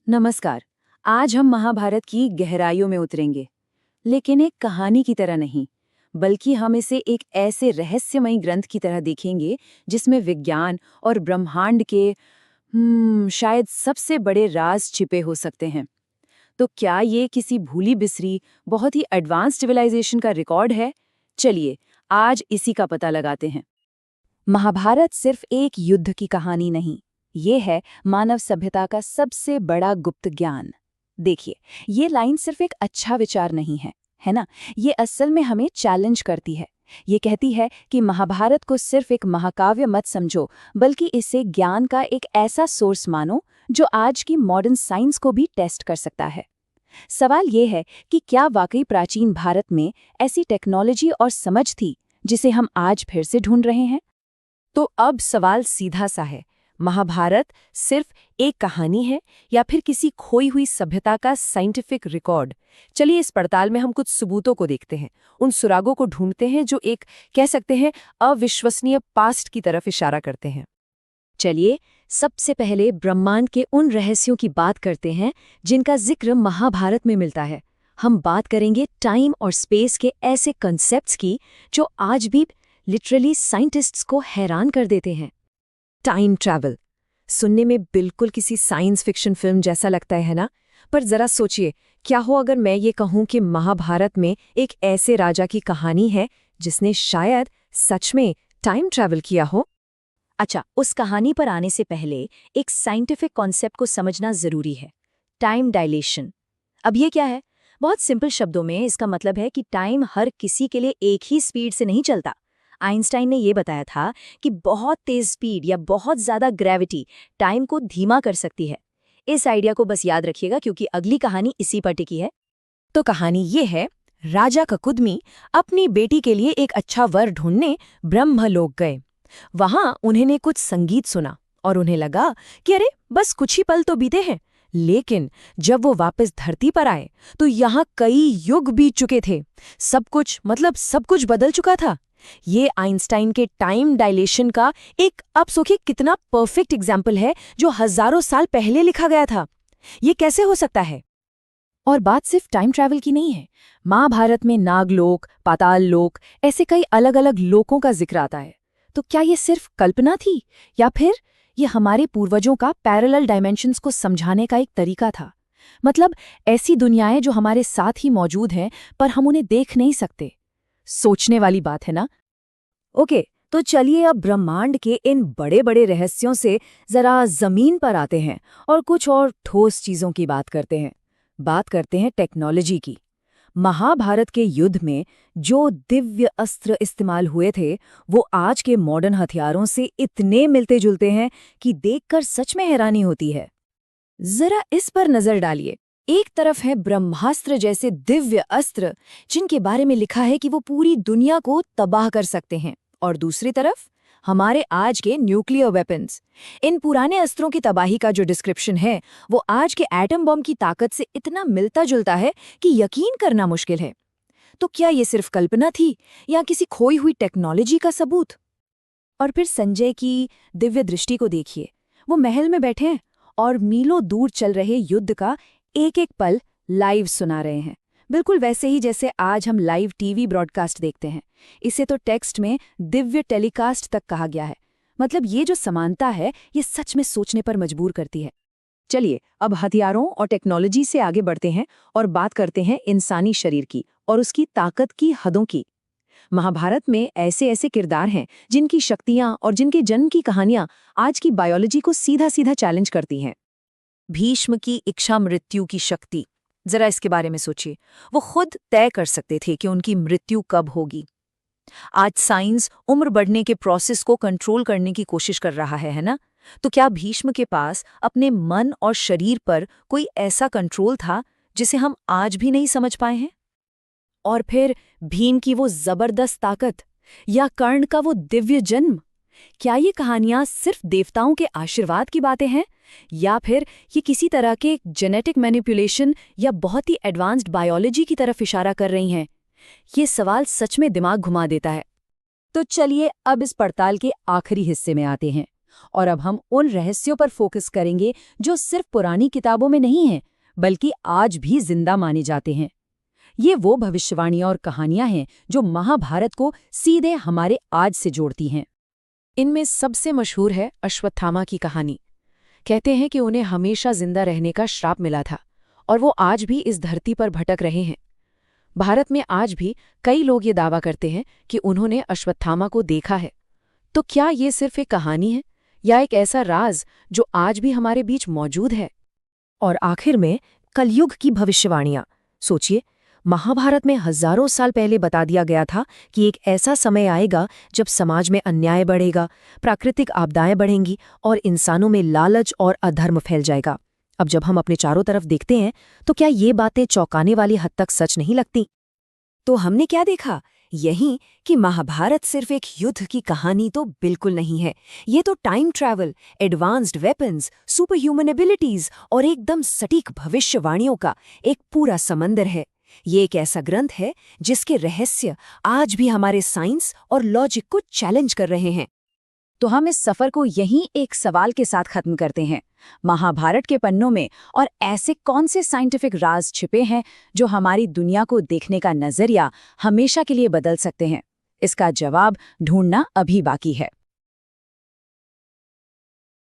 नमस्कार। आज हम महाभारत की गहराइयों में उतरेंगे, लेकिन एक कहानी की तरह नहीं, बल्कि हम इसे एक ऐसे रहस्यमयी ग्रंथ की तरह देखेंगे जिसमें विज्ञान और ब्रह्मांड के शायद सबसे बड़े राज छिपे हो सकते हैं। तो क्या ये किसी भूली बिसरी बहुत ही एडवांस सिविलाइजेशन का रिकॉर्ड है? चलिए आज इसी का पता लगाते हैं। महाभारत सिर्फ एक युद्ध की कहानी नहीं, ये है मानव सभ्यता का सबसे बड़ा गुप्त ज्ञान। देखिए, ये लाइन सिर्फ एक अच्छा विचार नहीं है ना? ये असल में हमें चैलेंज करती है। ये कहती है कि महाभारत को सिर्फ एक महाकाव्य मत समझो, बल्कि इसे ज्ञान का एक ऐसा सोर्स मानो जो आज की मॉडर्न साइंस को भी टेस्ट कर सकता है। सवाल ये है कि क्या वाकई प्राचीन भारत में ऐसी टेक्नोलॉजी और समझ थी जिसे हम आज फिर से ढूंढ रहे हैं? तो अब सवाल सीधा सा है, महाभारत सिर्फ एक कहानी है या फिर किसी खोई हुई सभ्यता का साइंटिफिक रिकॉर्ड? चलिए इस पड़ताल में हम कुछ सबूतों को देखते हैं, उन सुरागों को ढूंढते हैं जो एक कह सकते हैं अविश्वसनीय पास्ट की तरफ इशारा करते हैं। चलिए सबसे पहले ब्रह्मांड के उन रहस्यों की बात करते हैं जिनका जिक्र महाभारत में मिलता है। हम बात करेंगे टाइम और स्पेस के ऐसे कॉन्सेप्ट्स की जो आज भी लिटरली साइंटिस्ट्स को हैरान कर देते हैं। टाइम ट्रैवल सुनने में बिल्कुल किसी साइंस फिक्शन फिल्म जैसा लगता है ना? पर जरा सोचिए, क्या हो अगर मैं ये कहूं कि महाभारत में एक ऐसे राजा की कहानी है जिसने शायद सच में टाइम ट्रैवल किया हो? अच्छा, उस कहानी पर आने से पहले एक साइंटिफिक कॉन्सेप्ट को समझना जरूरी है, टाइम डायलेशन। अब ये क्या है? बहुत सिंपल शब्दों में इसका मतलब है कि टाइम हर किसी के लिए एक ही स्पीड से नहीं चलता। आइंस्टाइन ने यह बताया था कि बहुत तेज स्पीड या बहुत ज्यादा ग्रेविटी टाइम को धीमा कर सकती है। इस आइडिया को बस याद रखिएगा क्योंकि अगली कहानी इसी पर टिकी है। तो कहानी ये है, राजा ककुदमी अपनी बेटी के लिए एक अच्छा वर ढूंढने ब्रह्मलोक गए। वहां उन्होंने कुछ संगीत सुना और उन्हें लगा कि अरे बस कुछ ही पल तो बीते हैं। लेकिन जब वो वापस धरती पर आए तो यहाँ कई युग बीत चुके थे। सब कुछ बदल चुका था। ये आइंस्टाइन के टाइम डायलेशन का एक अब सोचिए कितना परफेक्ट एग्जाम्पल है जो हजारों साल पहले लिखा गया था। ये कैसे हो सकता है? और बात सिर्फ टाइम ट्रैवल की नहीं है। महाभारत में नागलोक, पाताल लोक, ऐसे कई अलग अलग लोकों का जिक्र आता है। तो क्या ये सिर्फ कल्पना थी या फिर ये हमारे पूर्वजों का पैरेलल डायमेंशंस को समझाने का एक तरीका था? मतलब ऐसी दुनियाएं जो हमारे साथ ही मौजूद हैं पर हम उन्हें देख नहीं सकते। सोचने वाली बात है ना? ओके, तो चलिए अब ब्रह्मांड के इन बड़े बड़े रहस्यों से जरा जमीन पर आते हैं और कुछ और ठोस चीजों की बात करते हैं। बात करते हैं टेक्नोलॉजी की। महाभारत के युद्ध में जो दिव्य अस्त्र इस्तेमाल हुए थे वो आज के मॉडर्न हथियारों से इतने मिलते जुलते हैं कि देखकर सच में हैरानी होती है। जरा इस पर नजर डालिए। एक तरफ है ब्रह्मास्त्र जैसे दिव्य अस्त्र जिनके बारे में लिखा है कि वो पूरी दुनिया को तबाह कर सकते हैं, और दूसरी तरफ हमारे आज के न्यूक्लियर वेपन्स। इन पुराने अस्त्रों की तबाही का जो डिस्क्रिप्शन है वो आज के एटम बम की ताकत से इतना मिलता जुलता है कि यकीन करना मुश्किल है। तो क्या ये सिर्फ कल्पना थी या किसी खोई हुई टेक्नोलॉजी का सबूत? और फिर संजय की दिव्य दृष्टि को देखिए। वो महल में बैठे हैं और मीलों दूर चल रहे युद्ध का एक एक पल लाइव सुना रहे हैं, बिल्कुल वैसे ही जैसे आज हम लाइव टीवी ब्रॉडकास्ट देखते हैं। इसे तो टेक्स्ट में दिव्य टेलीकास्ट तक कहा गया है। मतलब ये जो समानता है ये सच में सोचने पर मजबूर करती है। चलिए अब हथियारों और टेक्नोलॉजी से आगे बढ़ते हैं और बात करते हैं इंसानी शरीर की और उसकी ताकत की हदों की। महाभारत में ऐसे ऐसे किरदार हैं जिनकी शक्तियां और जिनके जन्म की कहानियां आज की बायोलॉजी को सीधा सीधा चैलेंज करती हैं। भीष्म की इच्छा मृत्यु की शक्ति, जरा इसके बारे में सोचिए। वो खुद तय कर सकते थे कि उनकी मृत्यु कब होगी। आज साइंस उम्र बढ़ने के प्रोसेस को कंट्रोल करने की कोशिश कर रहा है ना? तो क्या भीष्म के पास अपने मन और शरीर पर कोई ऐसा कंट्रोल था जिसे हम आज भी नहीं समझ पाए हैं? और फिर भीम की वो जबरदस्त ताकत या कर्ण का वो दिव्य जन्म, क्या ये कहानियां सिर्फ देवताओं के आशीर्वाद की बातें हैं या फिर ये किसी तरह के जेनेटिक मैनिपुलेशन या बहुत ही एडवांस्ड बायोलॉजी की तरफ इशारा कर रही हैं? ये सवाल सच में दिमाग घुमा देता है। तो चलिए अब इस पड़ताल के आखिरी हिस्से में आते हैं। और अब हम उन रहस्यों पर फोकस करेंगे जो सिर्फ पुरानी किताबों में नहीं हैं, बल्कि आज भी जिंदा माने जाते हैं। ये वो भविष्यवाणियां और कहानियां हैं जो महाभारत को सीधे हमारे आज से जोड़ती हैं। इनमें सबसे मशहूर है अश्वत्थामा की कहानी। कहते हैं कि उन्हें हमेशा जिंदा रहने का श्राप मिला था और वो आज भी इस धरती पर भटक रहे हैं। भारत में आज भी कई लोग ये दावा करते हैं कि उन्होंने अश्वत्थामा को देखा है। तो क्या ये सिर्फ एक कहानी है या एक ऐसा राज जो आज भी हमारे बीच मौजूद है? और आखिर में कलयुग की भविष्यवाणियां। सोचिए, महाभारत में हजारों साल पहले बता दिया गया था कि एक ऐसा समय आएगा जब समाज में अन्याय बढ़ेगा, प्राकृतिक आपदाएं बढ़ेंगी और इंसानों में लालच और अधर्म फैल जाएगा। अब जब हम अपने चारों तरफ देखते हैं तो क्या ये बातें चौंकाने वाली हद तक सच नहीं लगती? तो हमने क्या देखा? यही कि महाभारत सिर्फ एक युद्ध की कहानी तो बिल्कुल नहीं है। ये तो time travel, advanced weapons, super human abilities और एकदम सटीक भविष्यवाणियों का एक पूरा समंदर है। ये एक ऐसा ग्रंथ है जिसके रहस्य आज भी हमारे साइंस और लॉजिक को चैलेंज कर रहे हैं। तो हम इस सफर को यहीं एक सवाल के साथ खत्म करते हैं। महाभारत के पन्नों में और ऐसे कौन से साइंटिफिक राज छिपे हैं जो हमारी दुनिया को देखने का नजरिया हमेशा के लिए बदल सकते हैं? इसका जवाब ढूंढना अभी बाकी है।